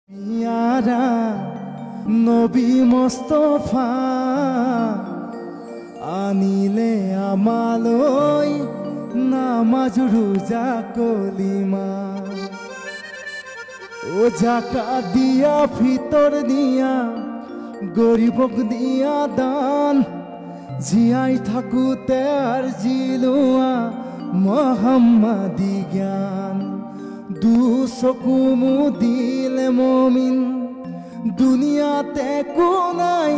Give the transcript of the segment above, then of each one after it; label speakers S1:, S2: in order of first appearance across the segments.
S1: পিয়ারা নবী মুস্তাফা আনিলে আমালৈ নামাজ রোজা কলিমা ও জাকাত দিয়া ফিতর দিয়া গরিবক দিয়া দান জিয়াই থাকুতে আর জিলোয়া মোহাম্মদি জ্ঞান দু চকু মুদিলে মমিন দুনিয়াতে কো নাই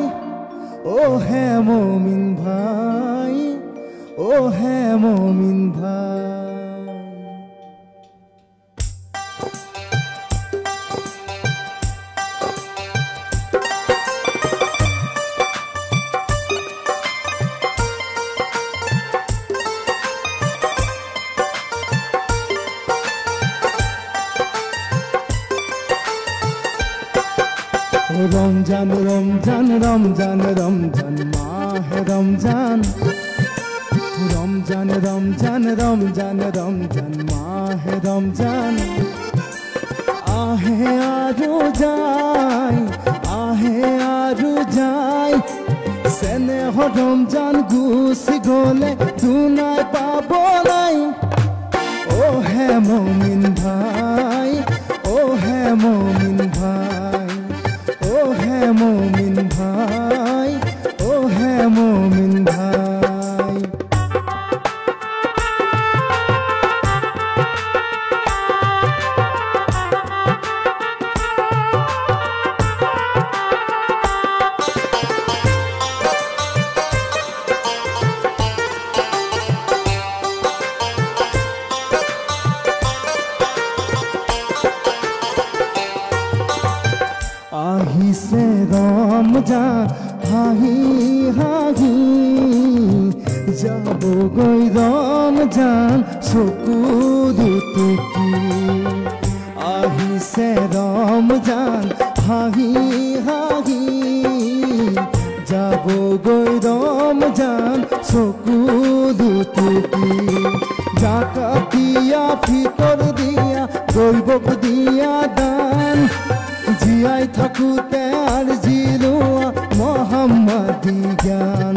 S1: ও হে মমিন ভাই ও হে মমিন ভাই রমজান রমজান রমজান রমজান মাহে রমজান রমজান রমজান রমজান রমজান মাহে রমজান আহে আরো যাই আহে আরো যাই স্নেহ রমজান গুছি গলে দুনাই পাব নাই ও হে মমিন ভাই ও হে মমিন ভাই ও হে মমিন ভাই ও হে মমিন ভাই আহিছে রমজান হাহি হাহি যাবগৈ রমজান চকু দুটুকি আহিছে রমজান হাহি হাহি যাবগৈ রমজান চকু দুটুকি জাকাত দিয়া ফিতর দিয়া গরিবক দিয়া দান জিয়াই থাকুতে আর জিলোয়া মোহাম্মদি জ্ঞান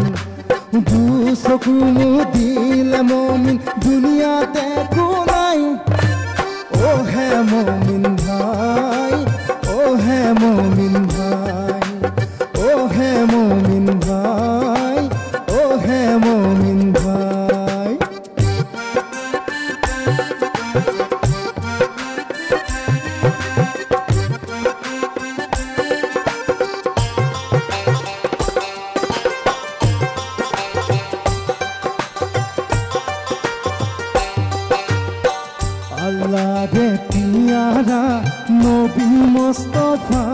S1: দু চকু মুদিলে মমিন দুনিয়াতে কো নাই ও হে মমিন ভাই ও হে মমিন ভাই ও হে মমিন ভাই ও হে মমিন ভাই আল্লাহ রে পিয়ারা নবী মুস্তাফা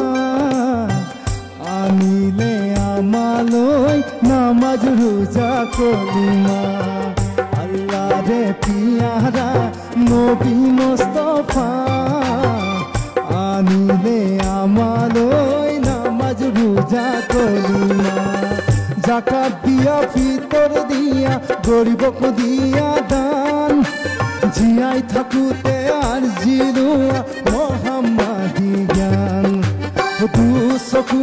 S1: আনিলে আমালৈ নামাজ রোজা কলিমা আল্লাহ রে পিয়ারা নবী মুস্তাফা আনিলে আমালৈ নামাজ রোজা কলিমা জাকাত দিয়া ফিতর দিয়া গরিবক দিয়া দান জিয়াই থাকুতে আর জিলোয়া মোহাম্মদি জ্ঞান দু চকু